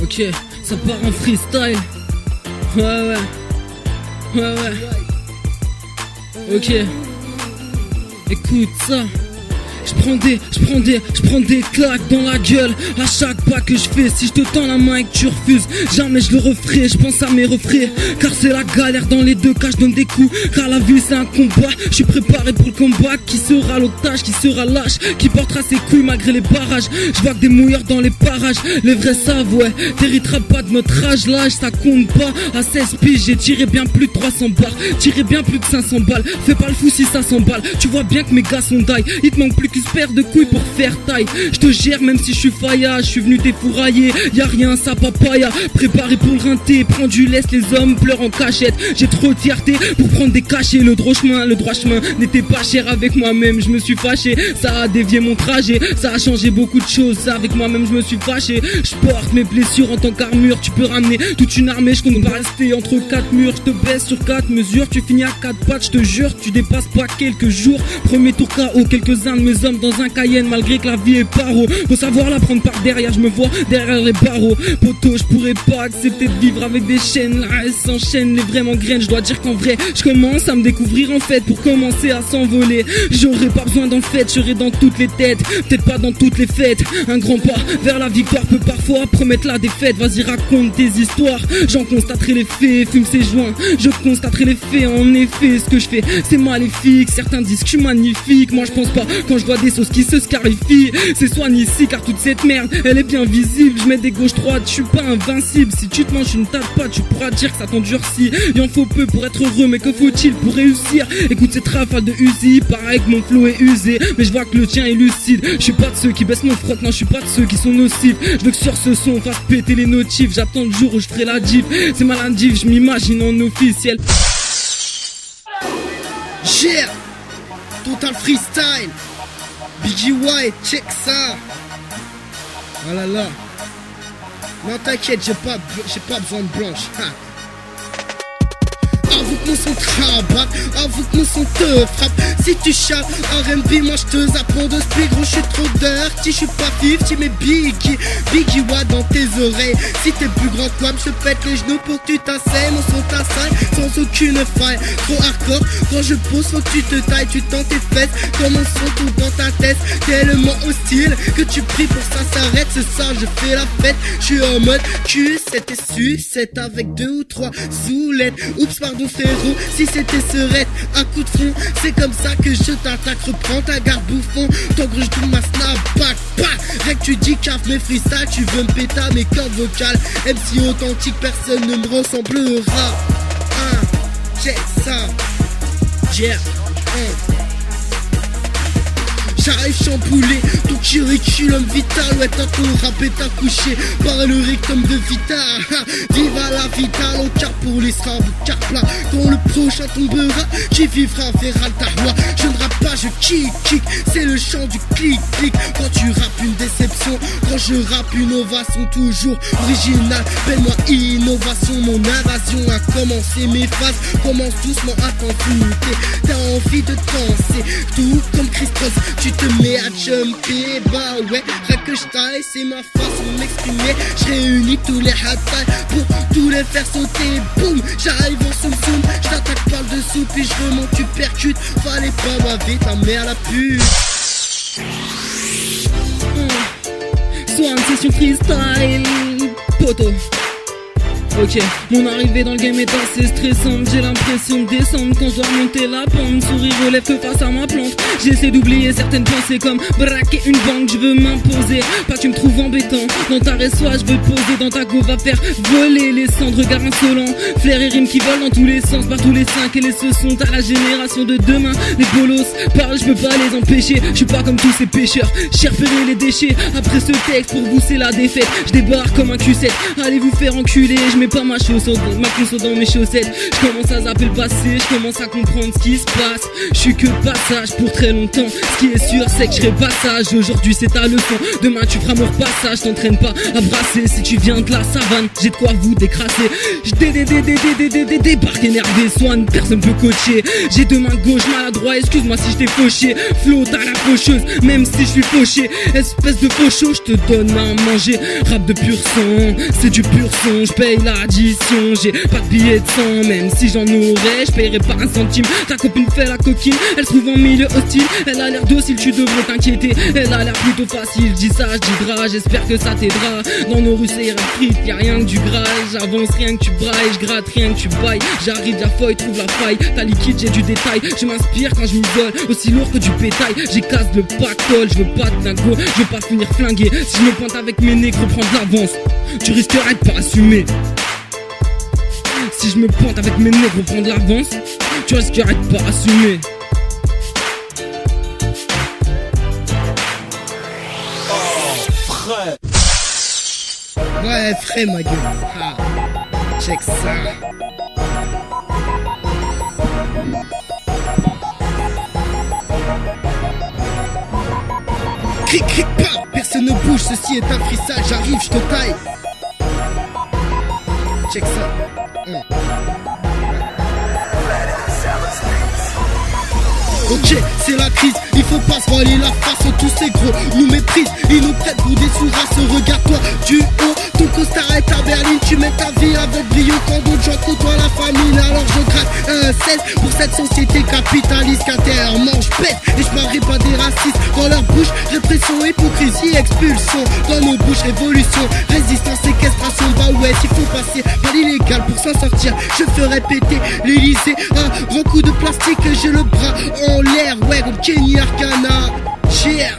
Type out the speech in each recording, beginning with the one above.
Ok, ça part en freestyle. Ouais. Ok. Écoute ça. Je prends des claques dans la gueule à chaque pas que je fais. Si je te tends la main et que tu refuses, jamais je le referai. Je pense à mes refrains, car c'est la galère dans les deux cas. Je donne des coups, car la vie c'est un combat. Je suis préparé pour le combat. Qui sera l'otage, qui sera lâche, qui portera ses couilles malgré les barrages. Je vois que des mouilleurs dans les parages. Les vrais savent, ouais, t'hériteras pas de notre âge. L'âge ça compte pas. À 16 piges j'ai tiré bien plus de 300 barres, tiré bien plus de 500 balles. Fais pas le fou si ça s'emballe. Tu vois bien que mes gars sont die. Il te manque plus qu'une paire de couilles pour faire taille. Je te gère même si je suis faillard. Je suis venu t'effourailler, y'a rien ça papaya. Préparé pour le rinter, prends du laisse, les hommes pleurent en cachette. J'ai trop de fierté pour prendre des cachets. Le droit chemin n'était pas cher avec moi-même. Je me suis fâché, ça a dévié mon trajet. Ça a changé beaucoup de choses, ça avec moi-même je me suis fâché. Je porte mes blessures en tant qu'armure. Tu peux ramener toute une armée, je compte pas rester entre quatre murs. Je te baisse sur 4 mesures, tu finis à 4 pattes. Je te jure, tu dépasses pas quelques jours. Premier tour KO, quelques-uns de mes hommes dans un Cayenne, malgré que la vie est paro. Faut savoir la prendre par derrière, je me vois derrière les barreaux. Poto, je pourrais pas accepter de vivre avec des chaînes. Là, elles s'enchaînent, les vraiment graines. Je dois dire qu'en vrai, je commence à me découvrir en fait. Pour commencer à s'envoler, j'aurais pas besoin d'en fait. Je serai dans toutes les têtes, peut-être pas dans toutes les fêtes. Un grand pas vers la victoire peut parfois promettre la défaite. Vas-y, raconte tes histoires, j'en constaterai les faits. Fume ces joints, je constaterai les faits. En effet, ce que je fais, c'est maléfique. Certains disent que je suis magnifique, moi je pense pas. Quand je vois des sauces qui se scarifient, c'est soigne ici car toute cette merde elle est bien visible. Je mets des gauches droites, je suis pas invincible. Si tu te manges une tas de pas, tu pourras dire que ça t'endurcit. Il en faut peu pour être heureux, mais que faut-il pour réussir? Écoute cette rafale de Uzi, pareil que mon flow est usé, mais je vois que le tien est lucide. Je suis pas de ceux qui baissent mon frotte, non je suis pas de ceux qui sont nocifs. Je veux que sur ce son on fasse péter les notifs. J'attends le jour où je ferai la diff. C'est maladif, je m'imagine en officiel. Yeah, total freestyle. Biggie White, check ça. Oh là là. Non t'inquiète, j'ai pas besoin de blanche. Ha. Avoue que mon son trabac, avoue que mon son te frappe. Si tu chapes R&B, moi je te zappo de speed. Gros, je suis trop dirty, je suis pas 50 mais Biggie Watt dans tes oreilles. Si t'es plus grand que moi, je te pète les genoux pour que tu t'asseyes. Mon son t'assaille sans aucune faille. Trop hardcore, quand je pose faut que tu te tailles. Tu tends tes fesses, comme mon son tout dans ta tête. Tellement hostile que tu pries pour ça s'arrête. Ce soir je fais la fête, je suis en mode Q7 et sucette avec 2 ou 3 soulettes. Oups pardon frérot, si c'était serette, un coup de front, c'est comme ça que je t'attaque. Reprends ta garde bouffon, ton gruge tout ma snapback, rec tu dis cave mes freestyle, tu veux me péter mes cordes vocales. MC authentique, personne ne me ressemblera. Check ça, yeah, J'arrive chamboulé, ton curriculum vital. Ouais t'as ton rap est accouché par le rectum de Vita. Viva la vitale, au car pour les srabs, car plat. Quand le prochain tombera, qui vivra verra le tarlois. Je ne rappe pas, je kick, c'est le chant du clic. Quand tu rappes une déception, quand je rappe une ovation toujours originale. Belle-moi innovation, mon invasion a commencé. Mes phases commencent doucement à t'en fouter. T'as envie de danser, tout comme Chris Cross. Tu te mets à jumper, bah ouais, rien que je taille, c'est ma façon de m'exprimer. Je réunis tous les hatailles pour tous les faire sauter. Boum, j'arrive en soum, je t'attaque par le dessous, puis je remonte, tu percutes. Fallait pas m'aver ta mère la pute. Soit une session freestyle, poto. Ok, mon arrivée dans le game est assez stressante. J'ai l'impression de descendre quand je dois remonter la pente. Sourire relève que face à ma plante. J'essaie d'oublier certaines pensées comme braquer une banque. Je veux m'imposer, pas tu me trouves embêtant. Dans ta reçoit, je veux te poser dans ta go. Va faire voler les cendres, regard insolent. Flair et rimes qui volent dans tous les sens. Par tous les 5 et les ce sont à la génération de demain. Les bolos parlent, je peux pas les empêcher. Je suis pas comme tous ces pêcheurs, j'ai repéré les déchets. Après ce texte, pour vous c'est la défaite. Je débarque comme un Q7, allez vous faire enculer. Je mets pas ma chaussure, ma console dans mes chaussettes. Je commence à zapper le passé, je commence à comprendre ce qui se passe. Je suis que de passage pour très longtemps. Ce qui est sûr c'est que je serai pas sage. Aujourd'hui c'est ta leçon, demain tu feras mon repassage. T'entraînes pas à brasser si tu viens de la savane. J'ai de quoi vous décrasser. Débarque énervé, Swan, personne peut coacher. J'ai deux mains gauche maladroit, excuse-moi si je t'ai fauché. Flo t'as la faucheuse, même si je suis fauché. Espèce de faucheux, je te donne à manger. Rap de pur sang, c'est du pur son. Je paye l'addition, j'ai pas de billets de sang. Même si j'en aurais, je payerais pas un centime. Ta copine fait la coquine, elle se trouve en milieu hostile. Elle a l'air docile, tu devrais t'inquiéter. Elle a l'air plutôt facile, je dis ça, je dis gras. J'espère que ça t'aidera. Dans nos rues c'est rien frites, y'a rien que du gras. J'avance rien que tu brailles, je gratte rien que tu bailles. J'arrive, la feuille, trouve la faille. T'as liquide, j'ai du détail. Je m'inspire quand je m'isole, aussi lourd que du bétail. J'écasse le pactole, je veux pas de dingo, je veux pas finir flingué. Si je me pointe avec mes nègres, prends de l'avance. Tu risquerais de pas assumer. Si je me pointe avec mes nègres, prends de l'avance. Tu risquerais de pas assumer. Ouais, frais ma gueule. Ah, check ça. Cric, cric, pas. Personne ne bouge, ceci est un freestyle. J'arrive, je te taille. Check ça. Ok, c'est la crise, il faut pas se voiler la face. Tous ces gros nous méprisent, ils nous prennent pour des sous-races. Regarde-toi du haut, ton costard est à Berlin. Tu mets ta vie avec brio quand d'autres gens côtoient la famine. Alors je gratte un 16 pour cette société capitaliste qu'intérieurement je pète. Et je parie pas des racistes dans leur bouche. Répression, hypocrisie, expulsion. Dans nos bouches, révolution, résistance, séquestration. Bah ouais, il faut passer par l'illégal pour s'en sortir. Je ferai péter l'Elysée, un grand coup de plastique. J'ai le bras en l'air, ouais, comme Kenny Arcana. Cheer.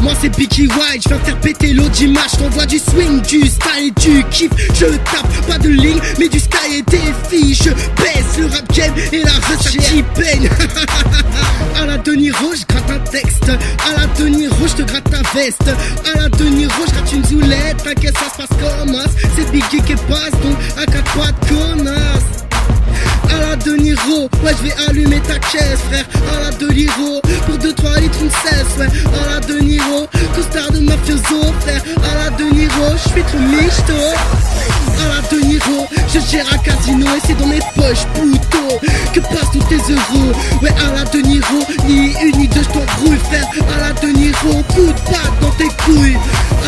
Moi c'est Biggie White, je viens faire péter l'audimat. Je t'envoie du swing, du style et du kiff. Je tape pas de ligne, mais du sky et des filles. Je baisse le rap game et la recette qui peigne. À la De Niro, je gratte un texte. À la De Niro, je te gratte ta veste. À la De Niro, je gratte une zoulette. T'inquiète, ça se passe comme as. C'est Biggie qui passe, donc un 4 pas de connasse. À la De Niro, ouais je vais allumer ta caisse frère. À la De Niro, pour 2-3 litres on cesse ouais. À la De Niro, costard de mafioso frère. À la De Niro, je suis trop michto. À la De Niro, je gère un casino et c'est dans mes poches puto que passent tous tes euros. Ouais à la De Niro, ni une ni deux je t'embrouille frère. À la De Niro, coup de patte dans tes couilles.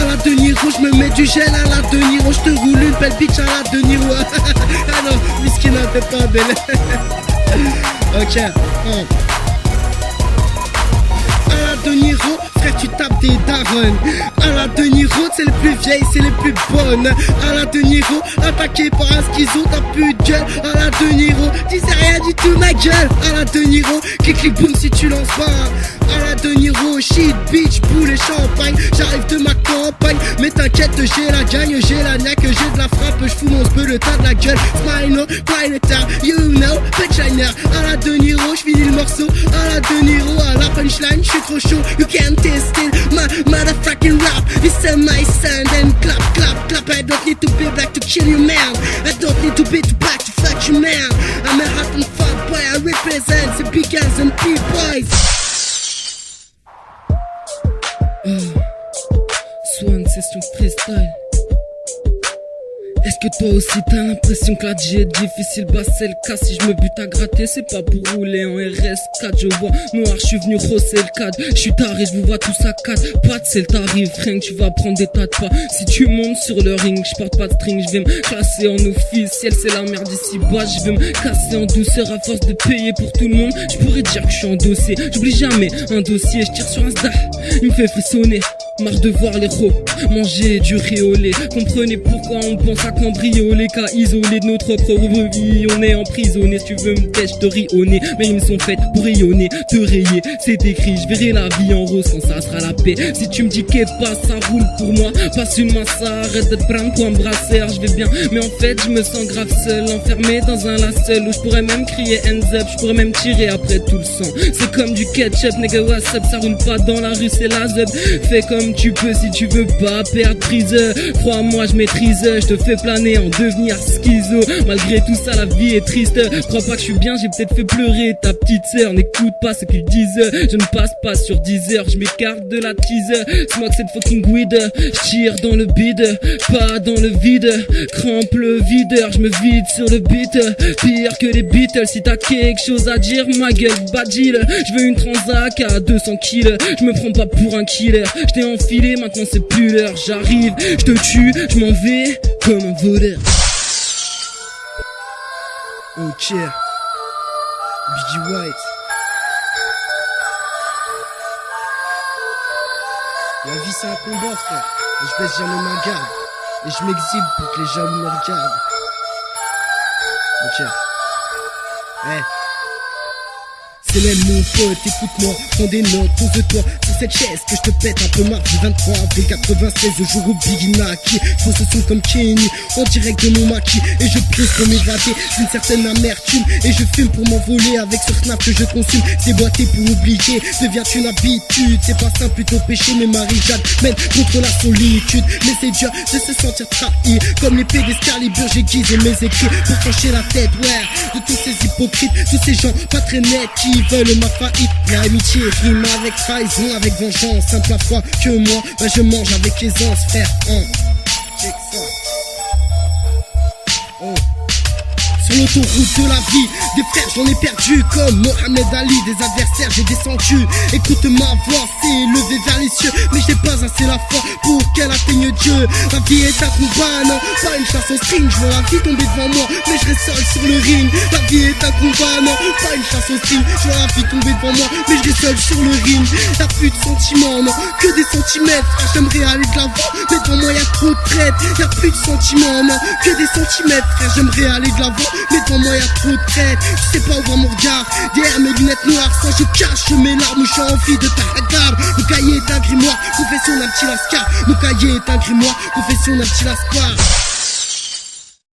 À la De Niro, je me mets du gel. À la De Niro, je te roule une belle bitch. À la De Niro. Ah non, whisky n'a fait pas belle. Ok. À la De Niro, frère tu tapes des darons. À la De Niro, c'est les plus vieilles, c'est les plus bonnes. À la De Niro, attaqué par un schizo, t'as plus de gueule. À la De Niro, tu sais rien du tout ma gueule. À la De Niro, clic clic boum si tu lances pas. À la De Niro, shit bitch, boule et champagne. J'arrive de ma campagne, mais t'inquiète j'ai la gagne, j'ai la niaque, j'ai de la frappe. Je fous mon speu le tas de la gueule. Smile no, cry the town, you know, bitch à la De Niro, j'finis le morceau. À la De Niro, à la punchline, j'suis trop chaud. You can't test it, my motherfucking rap. Listen my sound and clap, clap, clap. I don't need to be black to kill you man. I don't need to be too black to fuck you man. I'm a hot and fuck boy, I represent the big guns and big boys. Swan, session freestyle. Est-ce que toi aussi t'as l'impression que la G est difficile? Bah c'est le cas, si je me bute à gratter c'est pas pour rouler en RS4. Je vois noir, je suis venu rosser le cadre. Je suis taré, je vous vois tous à 4 pattes, c'est le tarif, rien que tu vas prendre des tas de pas. Si tu montes sur le ring, je porte pas de string. Je vais me classer en officiel, c'est la merde ici bas. Je vais me casser en douceur à force de payer pour tout le monde. Je pourrais dire que je suis endossé, j'oublie jamais un dossier. Je tire sur un star, il me fait frissonner. Marre de voir les ros manger du riz au lait. Comprenez pourquoi on pense à cambrioler, qu'à isoler de nos propres vie. On est emprisonné, si tu veux me têche de riz au nez. Mais ils me sont faites pour rayonner, te rayer. C'est écrit, je verrai la vie en rose quand ça sera la paix. Si tu me dis qu'est pas, ça roule pour moi. Passe une masse, arrête de te prendre pour un brasseur. Je vais bien, mais en fait je me sens grave seul, enfermé dans un lacel où je pourrais même crier hands up. Je pourrais même tirer après tout le sang. C'est comme du ketchup, nigga what's up. Ça roule pas dans la rue, c'est la zub. Fais comme comme tu peux si tu veux pas perdre prise. Crois-moi je maîtrise, je te fais planer en devenir schizo. Malgré tout ça la vie est triste. Crois pas que je suis bien, j'ai peut-être fait pleurer ta petite sœur. N'écoute pas ce qu'ils disent, je ne passe pas sur 10 heures. Je m'écarte de la tease, smoke cette fucking weed. Je tire dans le bide, pas dans le vide. Crampe le videur, je me vide sur le beat. Pire que les Beatles, si t'as quelque chose à dire, ma gueule badil. Je veux une transac à 200 kills. Je me prends pas pour un killer. Je t'ai enfilé, maintenant c'est plus l'heure. J'arrive, je te tue, je m'en vais comme un voleur. Ok, Biggie White. La vie c'est un combat, frère. Et je baisse jamais ma garde. Et je m'exhibe pour que les jaloux me regardent. Ok. C'est même mon pote, écoute-moi, prends des notes, pose-toi sur cette chaise que je te pète un peu marre du 23 avril 96, le jour où Biggie Naki pose ce son comme Kenny, en direct de mon maquis. Et je pose pour m'évader d'une certaine amertume. Et je fume pour m'envoler avec ce snap que je consume. C'est boité pour oublier, devient une habitude. C'est pas simple, plutôt péché, mais Marie-Jade mène contre la solitude. Mais c'est dur de se sentir trahi, comme l'épée d'Excalibur, j'aiguise mes écrits pour trancher la tête, ouais, de tous ces hypocrites, tous ces gens pas très nets qui veulent ma faillite. L'amitié rime avec trahison, avec vengeance. Simple la foi que moi, bah je mange avec aisance, frère. Check ça. Oh. Sur l'autoroute de la vie, des frères j'en ai perdu comme Mohamed Ali, des adversaires j'ai descendu. Écoute ma voix, c'est élevé vers les cieux, mais j'ai pas assez la foi pour qu'elle atteigne Dieu. La vie est un combat, non, pas une chasse au string. Je vois la vie tomber devant moi, mais je reste seul sur le ring. La vie est un combat, non, pas une chasse au string. Je vois la vie tomber devant moi, mais je reste seul sur le ring. Y'a plus de sentiments, non, que des centimètres. Frère, j'aimerais aller de l'avant, mais devant moi y'a trop de traite. Y'a plus de sentiments, non, que des centimètres. Frère, j'aimerais aller de l'avant, mais devant moi y'a trop de traite. Je sais pas où va mon regard, derrière mes lunettes noires. Soit je cache mes larmes, j'ai envie de t'agarder. Mon cahier est un grimoire, confession d'un petit lascar. Mon cahier est un grimoire, confession d'un petit lascar.